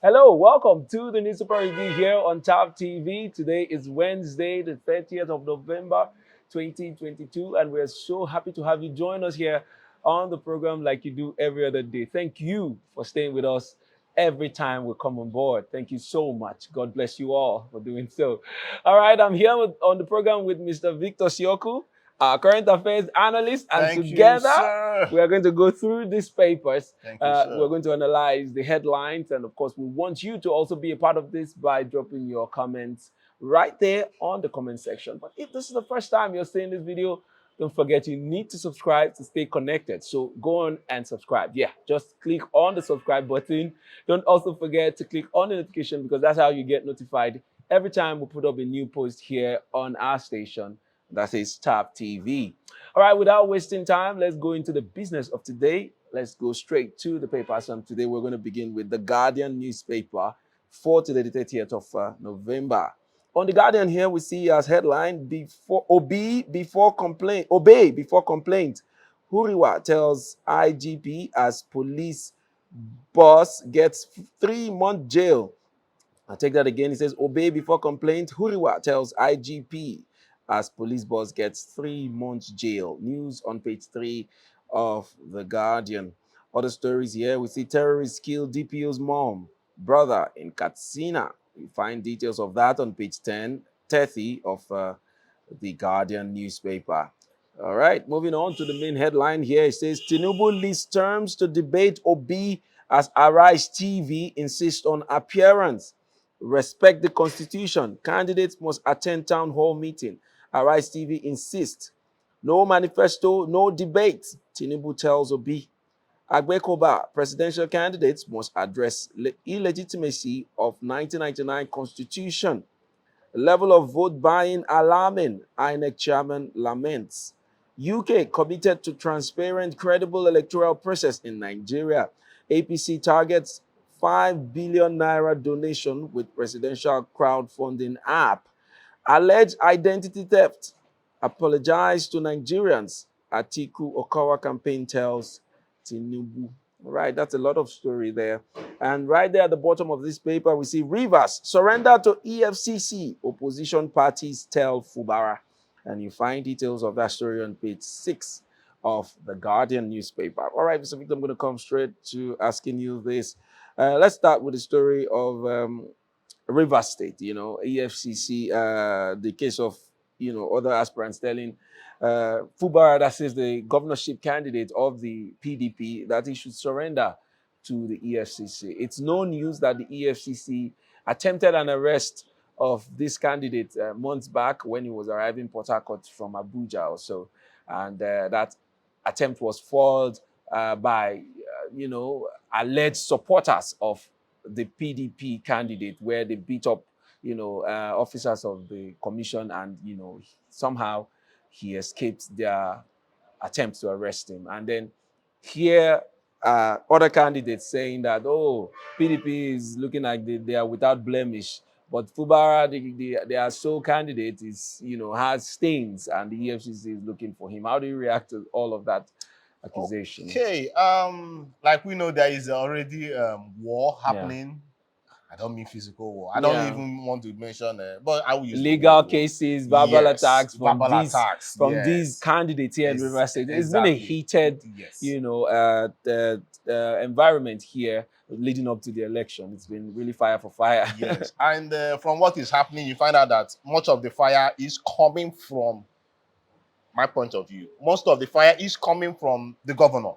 Hello, welcome to the newspaper review here on Top TV. Today is Wednesday, the 30th of November, 2022, and we're so happy to have you join us here on the program like you do every other day. Thank you for staying with us every time we come on board. Thank you so much. God bless you all for doing so. All right, I'm here on the program with Mr. Victor Sioku, our current affairs analyst, and Thank you, together sir. we are going to go through these papers. Thank you, sir. We're going to analyze the headlines, and of course, we want you to also be a part of this by dropping your comments right there on the comment section. But if this is the first time you're seeing this video, don't forget you need to subscribe to stay connected. So go on and subscribe. Yeah, just click on the subscribe button. Don't also forget to click on the notification because that's how you get notified every time we put up a new post here on our station. That is Top TV. All right, without wasting time, let's go into the business of today. Let's go straight to the papers. And today we're going to begin with the Guardian newspaper for today, the 30th of November. On the Guardian here, we see as headline, obey before complaint. Huriwa tells IGP as police boss gets 3-month jail. I'll take that again. It says, obey before complaint. Huriwa tells IGP as police boss gets 3 months jail. News on page 3 of The Guardian. Other stories here, we see terrorists kill DPO's mom, brother in Katsina. You find details of that on page 30 of The Guardian newspaper. All right, moving on to the main headline here. It says, Tinubu lists terms to debate Obi as Arise TV insists on appearance. Respect the constitution. Candidates must attend town hall meeting. Arise TV insists. No manifesto, no debate. Tinubu tells Obi. Agbekoba, presidential candidates must address illegitimacy of 1999 constitution. Level of vote buying alarming. INEC chairman laments. UK committed to transparent, credible electoral process in Nigeria. APC targets 5 billion naira donation with presidential crowdfunding app. Alleged identity theft. Apologize to Nigerians. Atiku Okawa campaign tells Tinubu. All right, that's a lot of story there. And right there at the bottom of this paper, we see Rivers surrender to EFCC. Opposition parties tell Fubara. And you find details of that story on page 6 of the Guardian newspaper. All right, Mr. Victor, I'm going to come straight to asking you this. Let's start with the story of Rivers State, EFCC, the case of, other aspirants telling Fubara, that is the governorship candidate of the PDP, that he should surrender to the EFCC. It's no news that the EFCC attempted an arrest of this candidate months back when he was arriving in Port Harcourt from Abuja or so. And that attempt was foiled by, alleged supporters of the PDP candidate, where they beat up, officers of the commission, and somehow he escaped their attempt to arrest him. And then here, other candidates saying that, PDP is looking like they are without blemish, but Fubara, their sole candidate is, has stains, and the EFCC is looking for him. How do you react to all of that accusation? Okay, like we know, there is already war happening. I don't mean physical war. I don't even want to mention, but I will use legal cases, verbal attacks from verbal these candidates here in Rivers State. It's been a heated, environment here leading up to the election. It's been really fire for fire. Yes, and from what is happening, you find out that much of the fire is coming from my point of view. Most of the fire is coming from the governor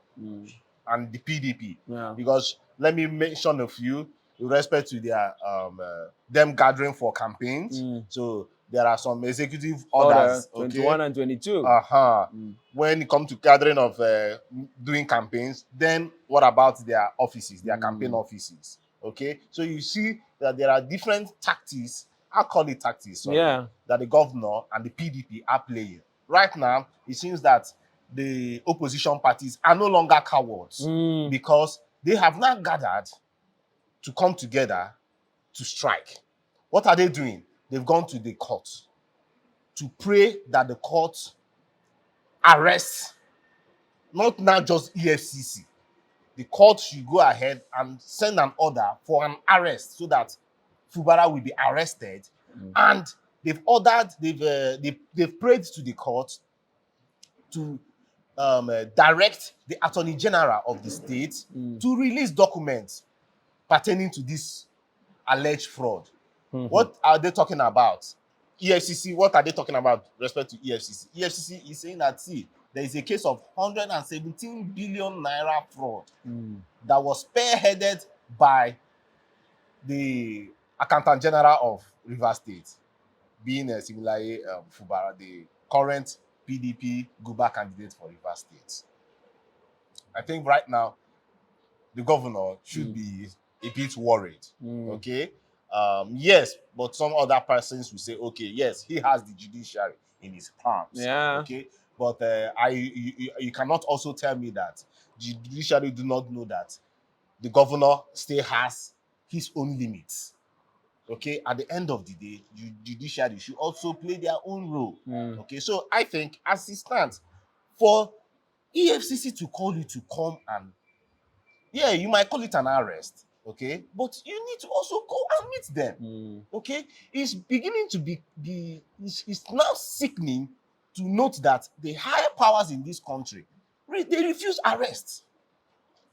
and the PDP. Yeah. Because let me mention a few with respect to their them gathering for campaigns. So there are some executive orders, 21 and 22. When it comes to gathering of doing campaigns, then what about their offices, their campaign offices? Okay, so you see that there are different tactics. I call it tactics. That the governor and the PDP are playing. Right now, it seems that the opposition parties are no longer cowards because they have now gathered to come together to strike. What are they doing? They've gone to the court to pray that the court arrests not just EFCC. the court should go ahead and send an order for an arrest so that Fubara will be arrested. And they've ordered, they've prayed to the court to direct the Attorney General of the state to release documents pertaining to this alleged fraud. What are they talking about? EFCC, what are they talking about with respect to EFCC? EFCC is saying that, see, there is a case of 117 billion naira fraud that was spearheaded by the Accountant General of Rivers State, being similarly Fubara, the current PDP Guba candidate for Rivers State. I think right now the governor should be a bit worried. Okay, yes, but some other persons will say, okay, yes, he has the judiciary in his palms. Yeah. Okay, but you cannot also tell me that the judiciary do not know that the governor still has his own limits. Okay, at the end of the day, the judiciary should also play their own role. Okay, so I think as it stands, for EFCC to call you to come and, yeah, you might call it an arrest, okay, but you need to also go and meet them. Okay, it's beginning to be it's now sickening to note that the higher powers in this country, they refuse arrest.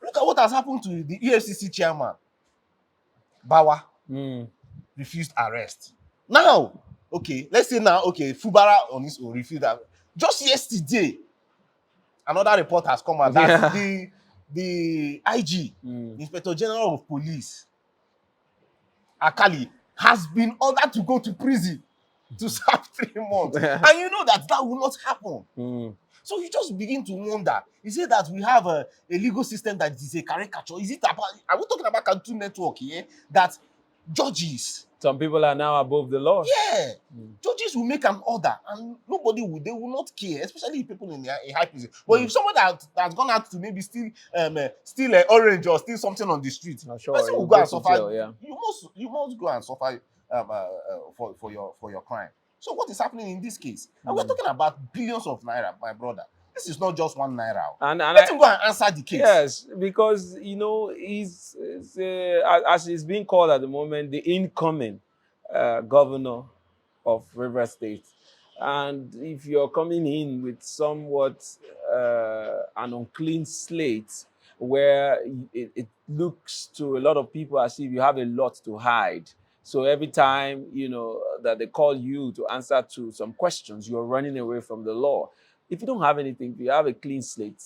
Look at what has happened to the EFCC chairman, Bawa. Refused arrest. Now, okay, let's say now, okay, Fubara on his own refused that. Just yesterday, another report has come out that the IG, Inspector General of Police, Akali, has been ordered to go to prison to serve 3 months. And you know that will not happen. So you just begin to wonder, is it that we have a legal system that is a caricature? Is it about, are we talking about Cartoon Network here? That judges, some people are now above the law. Yeah, judges will make an order and they will not care, especially people in a high position. But if someone that's gone out to maybe steal orange or steal something on the street, person will go and suffer. Jail, you must go and suffer for your crime. So what is happening in this case? And we're talking about billions of naira, my brother. This is not just 1 naira. And let him go and answer the case. Yes, because you know he's as he's being called at the moment, the incoming governor of Rivers State. And if you're coming in with somewhat an unclean slate, where it looks to a lot of people as if you have a lot to hide. So every time, you know, that they call you to answer to some questions, you're running away from the law. If you don't have anything, if you have a clean slate,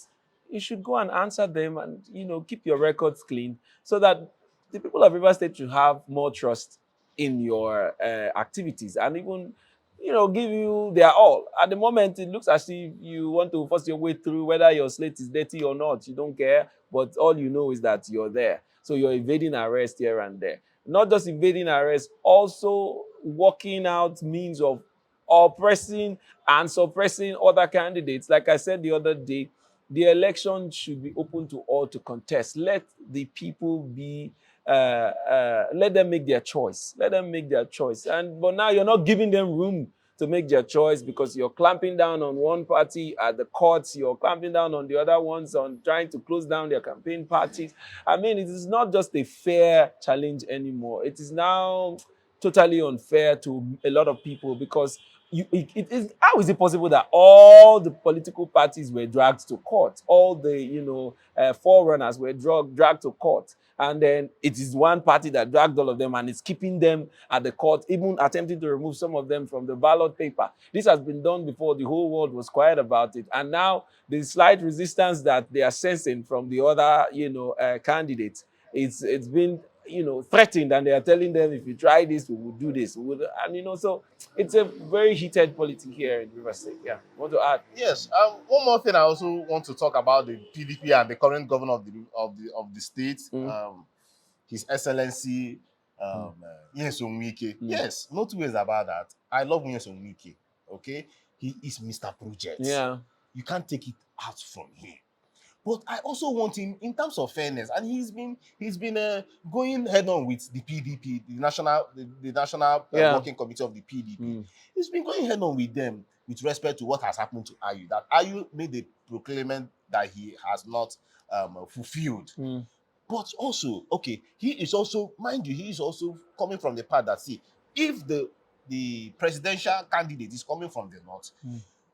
you should go and answer them and, you know, keep your records clean so that the people of Rivers State should have more trust in your activities and even, you know, give you their all. At the moment, it looks as if you want to force your way through whether your slate is dirty or not. You don't care, but all you know is that you're there. So you're evading arrest here and there. Not just evading arrest, also working out means of oppressing and suppressing other candidates. Like I said the other day, the election should be open to all to contest. Let the people be, let them make their choice. Let them make their choice. But now you're not giving them room to make their choice because you're clamping down on one party at the courts, you're clamping down on the other ones on trying to close down their campaign parties. I mean, it is not just a fair challenge anymore. It is now totally unfair to a lot of people because how is it possible that all the political parties were dragged to court? All the, forerunners were dragged to court. And then it is one party that dragged all of them and is keeping them at the court, even attempting to remove some of them from the ballot paper. This has been done before. The whole world was quiet about it. And now the slight resistance that they are sensing from the other, candidates, it's been, threatened, and they are telling them, if you try this, we will do this. So it's a very heated politics here in Rivers State. Yeah, want to add? Yes. One more thing I also want to talk about the PDP and the current governor of the state, His Excellency Nyesom Wike. Yes, no two ways about that. I love Nyesom Wike. Okay, he is Mr. Project. Yeah, you can't take it out from him. But I also want him, in terms of fairness, and he's been going head on with the PDP, the national Working Committee of the PDP. He's been going head on with them with respect to what has happened to Ayu, that Ayu made a proclamation that he has not fulfilled. But also, okay, he is also, mind you, he is also coming from the part that, see, if the presidential candidate is coming from the north,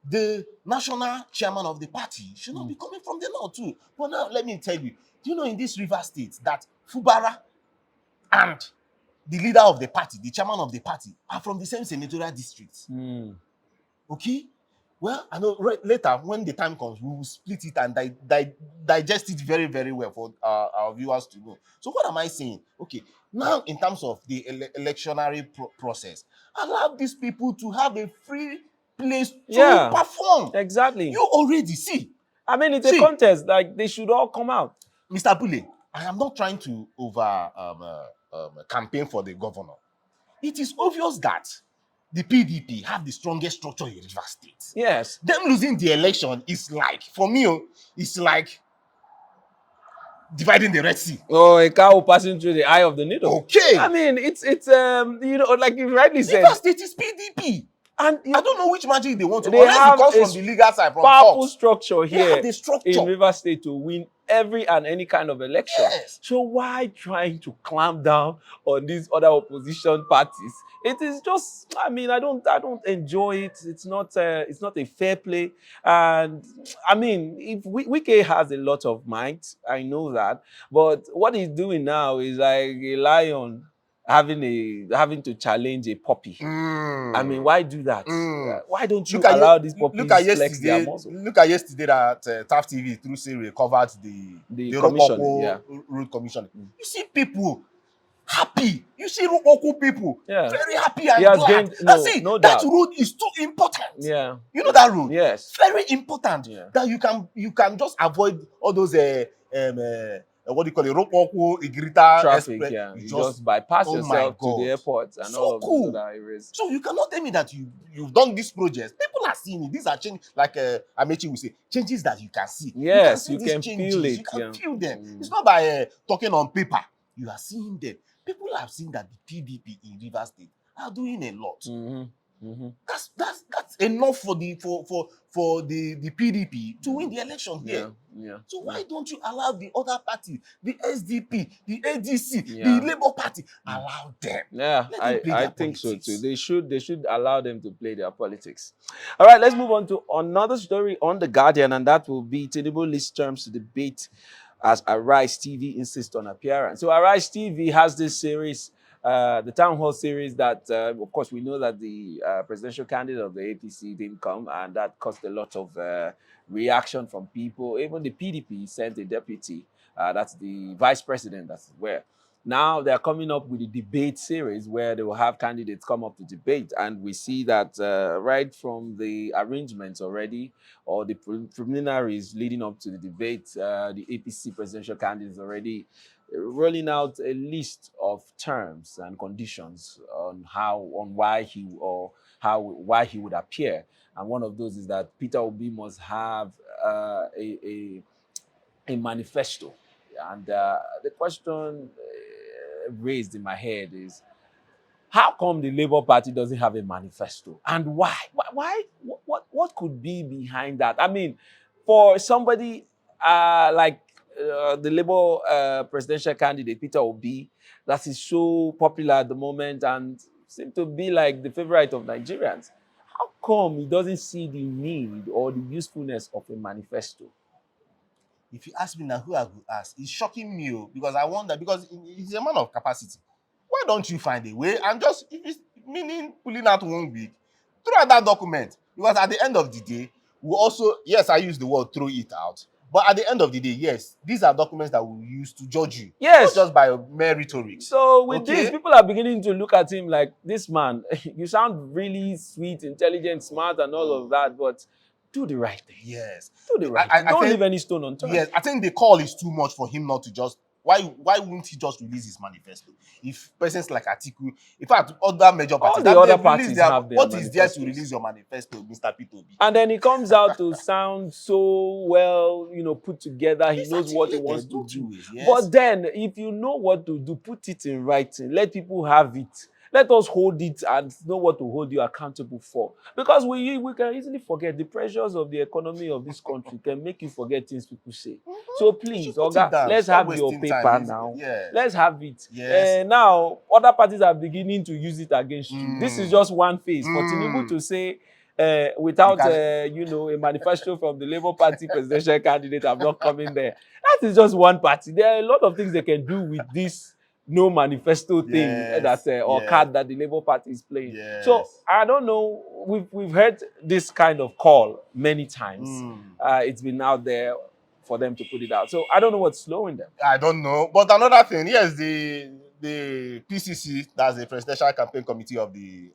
the national chairman of the party should not be coming from the north too. But now, let me tell you, do you know in this River State that Fubara and the leader of the party, the chairman of the party, are from the same senatorial district? Okay? Well, I know later, when the time comes, we will split it and digest it very, very well for our viewers to know. So what am I saying? Okay, now in terms of the electionary process, allow these people to have a free place to perform. Exactly. You already see. I mean, it's a contest. Like, they should all come out. Mr. Bule, I am not trying to campaign for the governor. It is obvious that the PDP have the strongest structure in River State. Yes. Them losing the election is like, for me, it's like dividing the Red Sea. Oh, a cow passing through the eye of the needle. Okay. I mean, it's you know, like you rightly said, River State is PDP. And I don't know which magic they want to. They have from the legal side, from powerful structure here the structure in River State to win every and any kind of election. Yes. So why trying to clamp down on these other opposition parties? It is just, I mean, I don't enjoy it. It's not a fair play. And I mean, if Wike has a lot of might, I know that. But what he's doing now is like a lion having to challenge a puppy. I mean, why do that? Why don't you allow these puppies to flex their muscle? Look at yesterday that TAF TV through Siri covered the commission, Road Commission. You see people happy. You see Rokoku people very happy and glad. That road is too important. Yeah. You know that road? Yes. Very important. Yeah. That you can just avoid all those what do you call it? Rokoku, Igrita traffic. Yeah. You just bypass yourself to the airport and all of those other areas. So you cannot tell me that you've done this project. People are seeing it. These are changes, like Amechi will say, changes that you can see. Yes, you can feel it. You can feel them. It's not by talking on paper. You are seeing them. People have seen that the PDP in River State are doing a lot. That's enough for the PDP to win the election here. So why don't you allow the other party, the SDP, the ADC, the Labour Party, allow them? Yeah, I think so too. They should allow them to play their politics. All right, let's move on to another story on The Guardian, and that will be Tinubu lists terms to debate as Arise TV insists on appearance. So Arise TV has this series, the town hall series that, of course, we know that the presidential candidate of the APC didn't come, and that caused a lot of reaction from people. Even the PDP sent a deputy, that's the vice president, that's where. Now they're coming up with a debate series where they will have candidates come up to debate. And we see that right from the arrangements already, or the preliminaries leading up to the debate, the APC presidential candidates already rolling out a list of terms and conditions on why he would appear. And one of those is that Peter Obi must have a manifesto. And the question raised in my head is, how come the Labour Party doesn't have a manifesto? And why? What could be behind that? I mean, for somebody like the Labour presidential candidate, Peter Obi, that is so popular at the moment and seems to be like the favorite of Nigerians, how come he doesn't see the need or the usefulness of a manifesto? If you ask me now, who I would ask? It's shocking me, because I wonder, because he's a man of capacity. Why don't you find a way and just, if it's meaning pulling out 1 week, throw out that document? Because at the end of the day, we also, yes, I use the word throw it out, but at the end of the day, yes, these are documents that we'll use to judge you. Yes. Not just by mere rhetoric. So with this, people are beginning to look at him like, this man, you sound really sweet, intelligent, smart, and all of that, but do the right thing. Yes. Do the right thing. Don't leave any stone unturned. Yes, I think the call is too much for him not to just... Why wouldn't he just release his manifesto? If persons like Atiku, in fact, other major parties... All the other parties have their What is there to release your manifesto, Mr. P2B? And then he comes out to sound so well, put together. He knows what he wants to do. Yes. But then, if you know what to do, put it in writing. Let people have it. Let us hold it and know what to hold you accountable for. Because we can easily forget the pressures of the economy of this country can make you forget things people say. So You please, should put it Oga, down. let's Stop have your wasting time. paper now. Yes. Let's have it. Yes. Now, other parties are beginning to use it against you. This is just one phase. For Tinubu to say, without a manifesto from the Labour Party presidential candidate, I'm not coming there. That is just one party. There are a lot of things they can do with this no manifesto thing or card that the Labour Party is playing. Yes. So I don't know. We've heard this kind of call many times. It's been out there for them to put it out. So I don't know what's slowing them. I don't know. But another thing, yes, the PCC, that's the Presidential Campaign Committee of the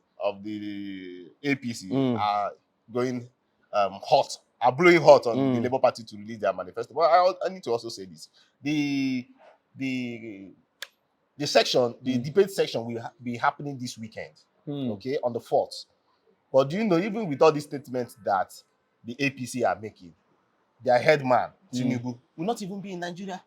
APC, are going hot, are blowing hot on the Labour Party to release their manifesto. But I need to also say this: the section, the debate section will be happening this weekend, okay, on the 4th. But do you know, even with all these statements that the APC are making, their head man, Tinubu, will not even be in Nigeria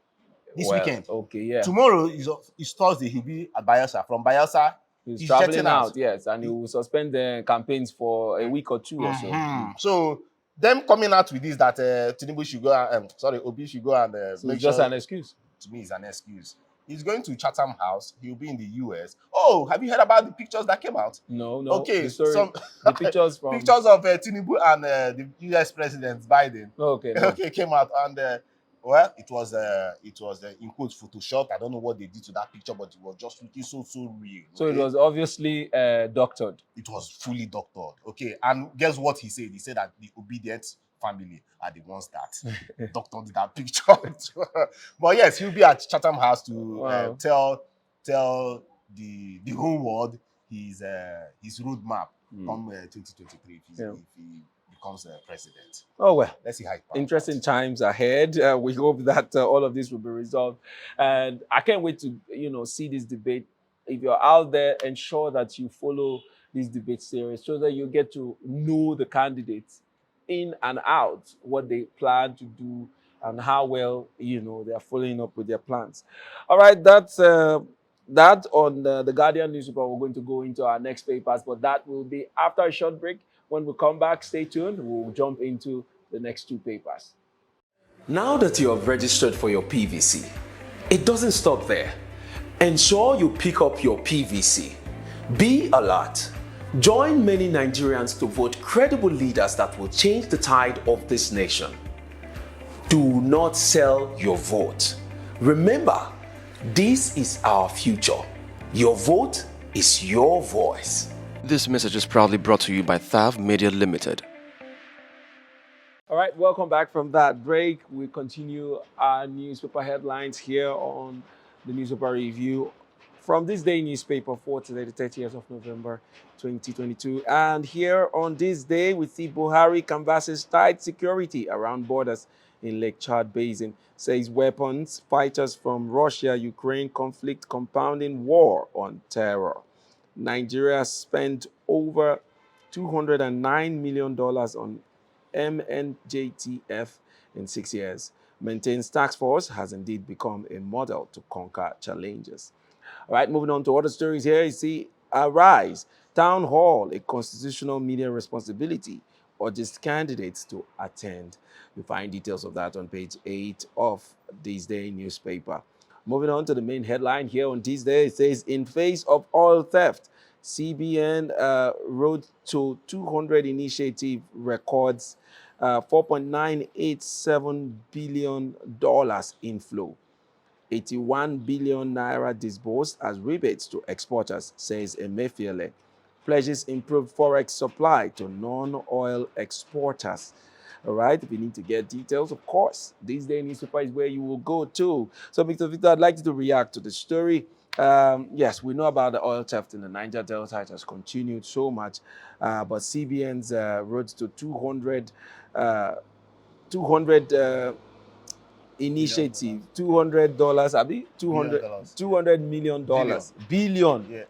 this weekend. Okay, yeah. Tomorrow is Thursday. He'll be at Bayelsa. From Bayelsa, he's traveling out, yes, and he will suspend the campaigns for a week or two or so. So them coming out with this that Tinubu should go and Obi should go and so it's just an excuse. To me, it's an excuse. He's going to Chatham House. He'll be in the US. Oh, have you heard about the pictures that came out? No. Okay, the pictures from pictures of Tinubu and the US President Biden. Okay. Okay, came out, and well, it was in quotes photoshopped. I don't know what they did to that picture, but it was just looking so real. So it was obviously doctored. It was fully doctored. Okay, and guess what he said? He said that the obedient family are the ones that doctored that picture. But yes, he'll be at Chatham House to tell the whole world his roadmap come 2023 if he becomes president. Oh well, let's see how it interesting times ahead. We hope that all of this will be resolved, and I can't wait to see this debate. If you're out there, ensure that you follow this debate series so that you get to know the candidates in and out, what they plan to do, and how well they're following up with their plans. All right, that's that on the Guardian newspaper. We're going to go into our next papers, but that will be after a short break. When we come back, stay tuned. We'll jump into the next two papers. Now that you have registered for your PVC, it doesn't stop there. Ensure you pick up your PVC. Be alert. Join many Nigerians to vote credible leaders that will change the tide of this nation. Do not sell your vote. Remember, this is our future. Your vote is your voice. This message is proudly brought to you by Thav Media Limited. All right, welcome back from that break. We continue our newspaper headlines here on the Newspaper Review from this day newspaper for today, the 30th of November, 2022. And here on this day, we see Buhari canvasses tight security around borders in Lake Chad Basin. Says weapons, fighters from Russia-Ukraine conflict compounding war on terror. Nigeria spent over $209 million on MNJTF in 6 years. Maintains task force has indeed become a model to conquer challenges. All right, moving on to other stories here. You see, Arise, Town Hall, a constitutional media responsibility, urges candidates to attend. You find details of that on page 8 of this day newspaper. Moving on to the main headline here on this day, it says, in face of oil theft, CBN Road to 200 initiative records $4.987 billion inflow. 81 billion naira disbursed as rebates to exporters, says Emefiele. Pledges improved forex supply to non-oil exporters. All right, if you need to get details, of course, this day newspaper is where you will go to. So, Victor, I'd like you to react to the story. Yes, we know about the oil theft in the Niger Delta. It has continued so much, but CBN's road to 200 initiative, $200, Abi? $200 million, billion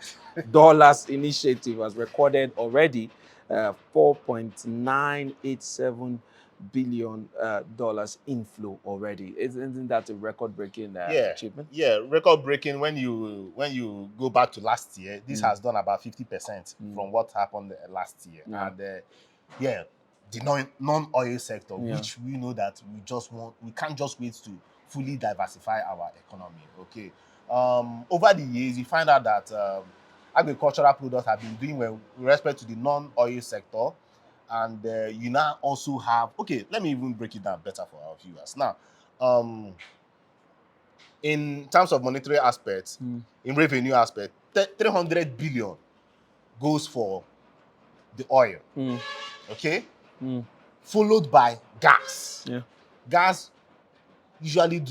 dollars initiative has recorded already $4.987 billion dollars inflow already. Isn't that a record-breaking Yeah, achievement? yeah, record breaking. When you go back to last year, this has done about 50% from what happened last year. Yeah. And yeah, the non-oil sector, Yeah. which we know that we can't just wait to fully diversify our economy. Okay, over the years, you find out that agricultural products have been doing well with respect to the non-oil sector, and you now also have, okay, let me even break it down better for our viewers now. In terms of monetary aspects, in revenue aspect, 300 billion goes for the oil, okay, followed by gas. Yeah. Gas usually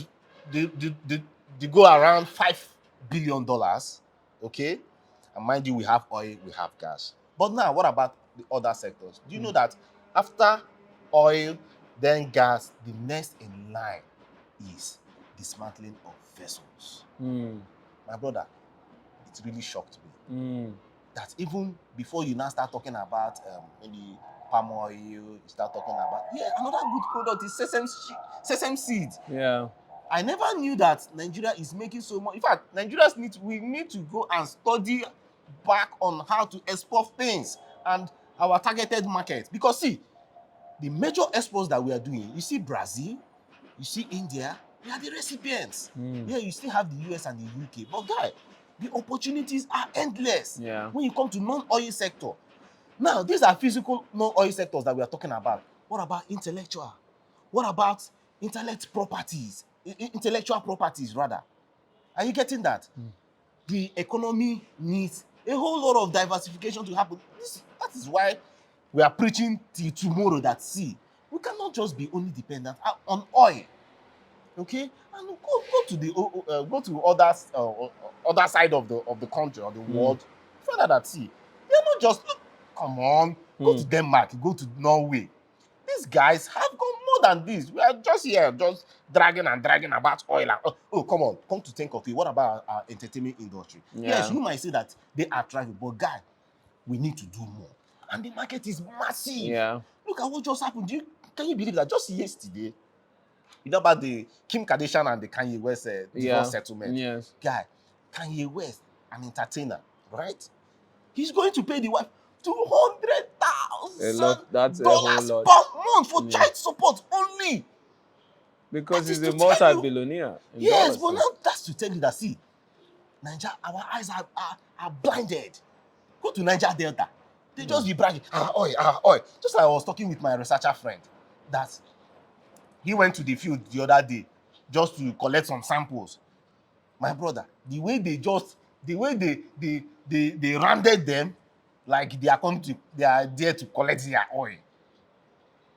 they go around $5 billion, okay, and mind you, we have oil, we have gas. But now, what about the other sectors? Do you know that after oil, then gas, the next in line is dismantling of vessels? My brother, it really shocked me that even before you now start talking about maybe palm oil, you start talking about, another good product is sesame seed. Yeah. I never knew that Nigeria is making so much. In fact, we need to go and study back on how to export things and our targeted market. Because see, the major exports that we are doing, you see Brazil, you see India, we are the recipients. Yeah, you still have the US and the UK. But guy, the opportunities are endless when you come to non-oil sector. Now, these are physical non-oil sectors that we are talking about. What about intellectual? What about intellectual properties, rather? Are you getting that? The economy needs a whole lot of diversification to happen. That is why we are preaching till tomorrow that, see, we cannot just be only dependent on oil. Okay, and go to other side of the country or the world. Find out that, see, they're not just, come on, go to Denmark, go to Norway. These guys have gone more than this. We are just here, just dragging about oil. And, come on, come to think of it. What about our entertainment industry? Yes, you might say that they are thriving, but guy, we need to do more. And the market is massive. Yeah. Look at what just happened. Can you believe that just yesterday, you know about the Kim Kardashian and the Kanye West divorce settlement? Yes. Guy, Kanye West, an entertainer, right? He's going to pay the wife $200,000 That's a whole lot per month for child support only. Because That he's is a to tell you- multi-billionaire. Yes, but now that's to tell you that, see, Nigeria, our eyes are blinded. Go to Niger Delta. They just be bragging, oil. Just like I was talking with my researcher friend, that he went to the field the other day just to collect some samples. My brother, the way they rounded them, like they are there to collect their oil.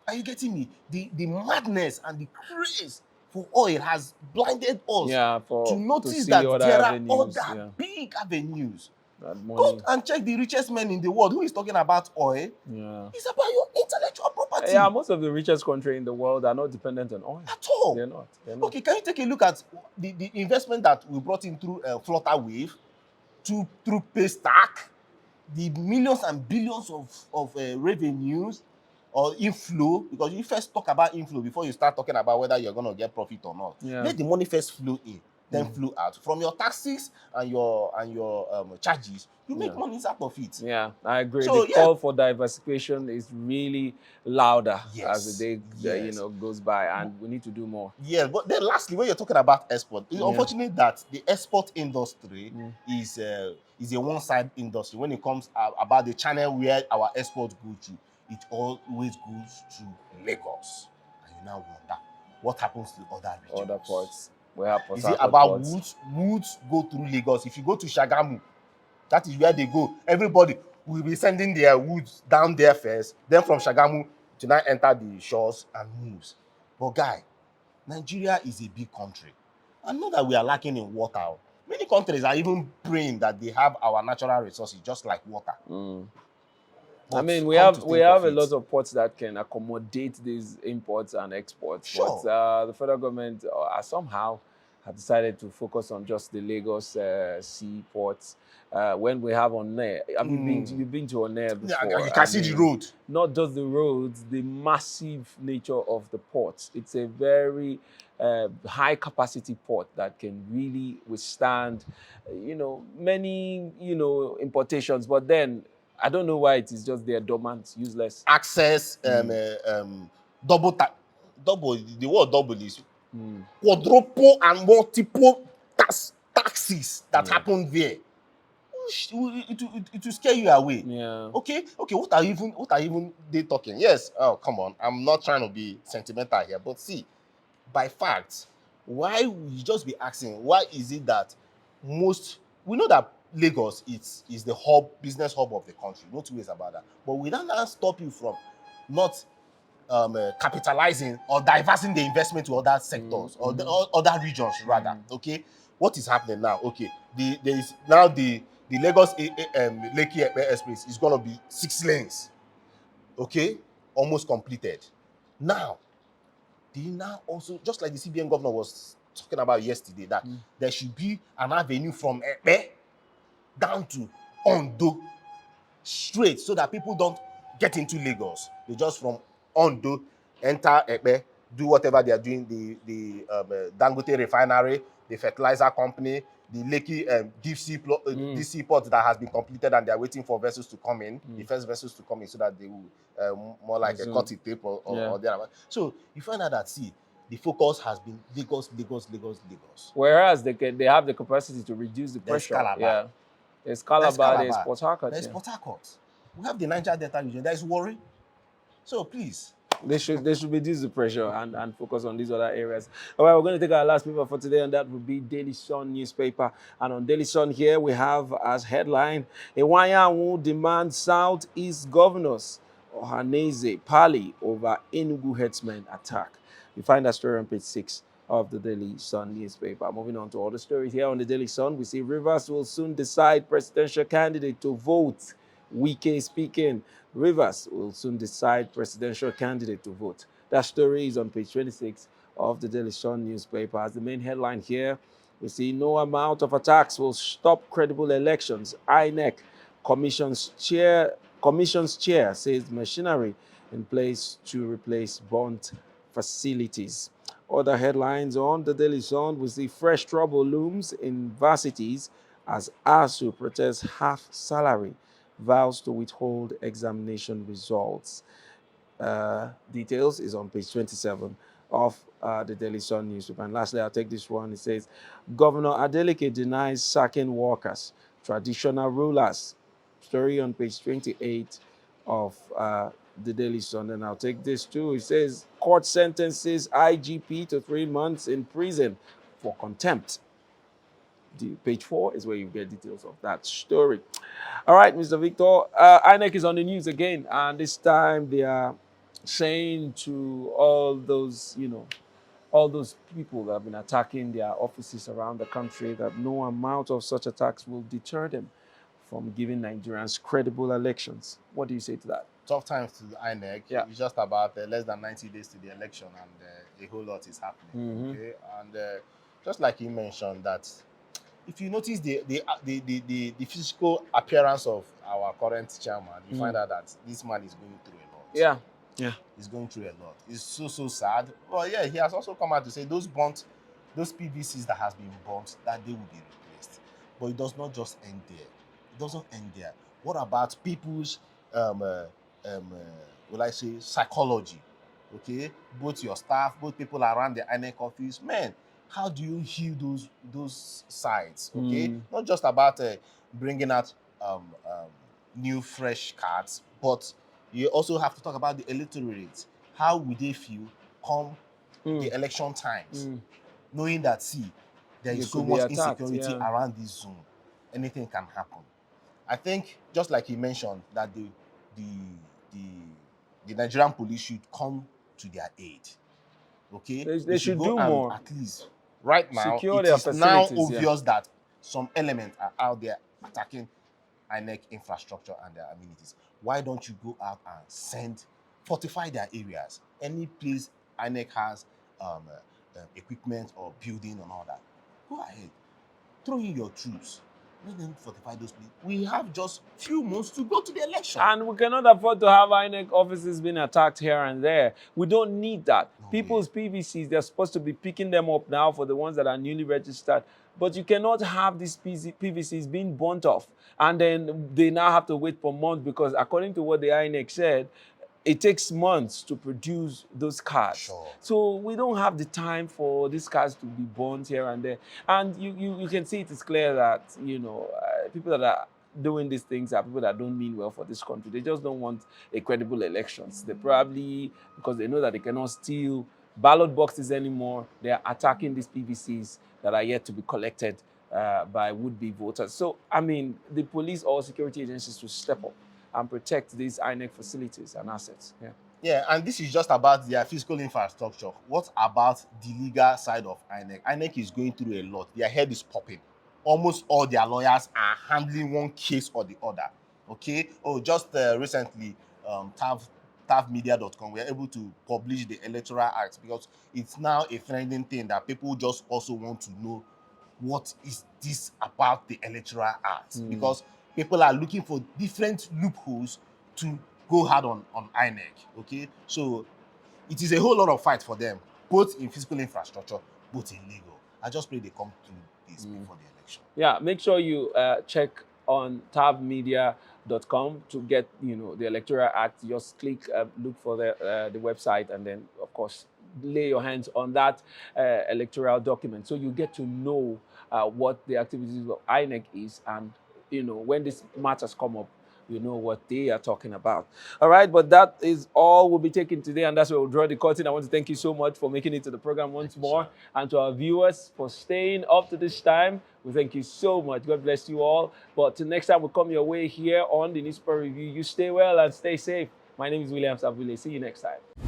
Are you getting me? The madness and the craze for oil has blinded us to notice see that other there avenues, are other big avenues. that money. Go and check the richest men in the world. Who is talking about oil? Yeah. It's about your intellectual property. Yeah, most of the richest countries in the world are not dependent on oil. At all. They're not. Okay, can you take a look at the investment that we brought in through Flutterwave, through Paystack, the millions and billions of revenues or inflow? Because you first talk about inflow before you start talking about whether you're going to get profit or not. Yeah. Let the money first flow in, then flow out. From your taxes and your charges, you make money out of it. Yeah, I agree. So, the call for diversification is really louder as the day goes by, and we need to do more. Yeah, but then lastly, when you're talking about export, it's unfortunate that the export industry is a one-side industry. When it comes about the channel where our export goes to, it always goes to Lagos. And you now wonder, what happens to other regions? Other ports. Where is it about woods go through Lagos? If you go to Shagamu, that is where they go. Everybody will be sending their woods down there first, then from Shagamu to now enter the shores and moves. But guy, Nigeria is a big country. And not that we are lacking in water. Many countries are even praying that they have our natural resources just like water. I mean, we have a lot of ports that can accommodate these imports and exports. Sure. But the federal government somehow have decided to focus on just the Lagos seaports. When we have on there, have you been? You've been to on there Yeah, before? you can see the road. Not just the roads, the massive nature of the port. It's a very high capacity port that can really withstand, many, importations. But then I don't know why it is just there dormant, useless. Access, double, the word double is quadruple and multiple taxes that happen there. It will scare you away. Yeah. Okay. What are even they talking? Yes. Oh, come on. I'm not trying to be sentimental here, but see, by fact, why we just be asking? Why is it that we know that Lagos is the business hub of the country? No two ways about that. But we don't stop you from not capitalizing or diverting the investment to other sectors or other regions rather. Okay, what is happening now? Okay, there is now the Lagos Lekki Express is going to be 6 lanes. Okay, almost completed. Now, they now also, just like the CBN governor was talking about yesterday, that there should be an avenue from Epe down to Ondo straight, so that people don't get into Lagos. They just from Ondo enter Epe, do whatever they are doing. The Dangote refinery, the fertilizer company, the Lekki deep sea port that has been completed, and they are waiting for vessels to come in, the first vessels to come in, so that they will more like a cut it tape or the other. So you find out that the focus has been Lagos. Whereas they have the capacity to reduce the There's pressure. Calabar. Yeah. There's Calabar, there's Port Harcourt. There's Port Harcourt. We have the Niger Delta region. There is Warri. So please. They should reduce the pressure and focus on these other areas. All right, we're going to take our last paper for today, and that will be Daily Sun newspaper. And on Daily Sun here, we have as headline, Iwanyanwu demands Southeast governors Ohaneze Pali over Enugu herdsmen attack. You find that story on page 6 of the Daily Sun newspaper. Moving on to all the stories here on the Daily Sun, we see Rivers will soon decide presidential candidate to vote. Wike speaking. Rivers will soon decide presidential candidate to vote. That story is on page 26 of the Daily Sun newspaper. As the main headline here, we see no amount of attacks will stop credible elections. INEC Commission's chair says machinery in place to replace burnt facilities. Other headlines on the Daily Sun, we see fresh trouble looms in varsities as ASU protests half salary, vows to withhold examination results. Details is on page 27 of the Daily Sun newspaper. And lastly, I'll take this one. It says, Governor Adeleke denies sacking workers, traditional rulers. Story on page 28 of the Daily Sun. And I'll take this too. It says, court sentences IGP to 3 months in prison for contempt. Page 4 is where you get details of that story. All right, Mr. Victor, INEC is on the news again, and this time they are saying to all those people that have been attacking their offices around the country that no amount of such attacks will deter them from giving Nigerians credible elections. What do you say to that? Tough times to the INEC. Yeah. It's just about less than 90 days to the election, and a whole lot is happening. Okay, and just like you mentioned, that if you notice the physical appearance of our current chairman, you find out that this man is going through a lot. Yeah. He's going through a lot. It's so sad. Well, yeah, he has also come out to say those PVCs that has been burnt, that they will be replaced. But it does not just end there. It doesn't end there. What about people's psychology? Okay, both your staff, both people around the INEC office, man. How do you heal those sides? Okay, not just about bringing out new fresh cards, but you also have to talk about the electorate. How will they feel come the election times, knowing that there is so much insecurity around this zone, anything can happen. I think just like he mentioned that the Nigerian police should come to their aid. Okay, they should do more. At least right now, secure it their is now facilities, obvious that some elements are out there attacking INEC infrastructure and their amenities. Why don't you go out and fortify their areas? Any place INEC has equipment or building and all that, Go ahead. Throw in your troops. Let them fortify those places. We have just few months to go to the election. And we cannot afford to have INEC offices being attacked here and there. We don't need that. No People's PVCs, they're supposed to be picking them up now for the ones that are newly registered. But you cannot have these PVCs being burnt off. And then they now have to wait for months because according to what the INEC said, it takes months to produce those cards. Sure. So we don't have the time for these cards to be burnt here and there. And you can see it is clear that, people that are doing these things are people that don't mean well for this country. They just don't want a credible elections. They probably, because they know that they cannot steal ballot boxes anymore, they are attacking these PVCs that are yet to be collected by would-be voters. So, I mean, the police or security agencies should step up and protect these INEC facilities and assets. Yeah. Yeah, and this is just about their physical infrastructure. What about the legal side of INEC? INEC is going through a lot. Their head is popping. Almost all their lawyers are handling one case or the other. Okay? Oh, just recently, tavmedia.com, we are able to publish the Electoral Act because it's now a trending thing that people just also want to know what is this about the Electoral Act. Because people are looking for different loopholes to go hard on INEC, okay? So it is a whole lot of fight for them, both in physical infrastructure, both in legal. I just pray they come through this before the election. Yeah, make sure you check on tabmedia.com to get, the Electoral Act. Just click, look for the website, and then, of course, lay your hands on that electoral document so you get to know what the activities of INEC is, and when these matters come up, you know what they are talking about. All right, but that is all we'll be taking today, and that's where we'll draw the curtain. I want to thank you so much for making it to the program once more, and to our viewers for staying up to this time. We thank you so much. God bless you all. But till next time we come your way here on the Newspaper Review, you stay well and stay safe. My name is William Savule. See you next time.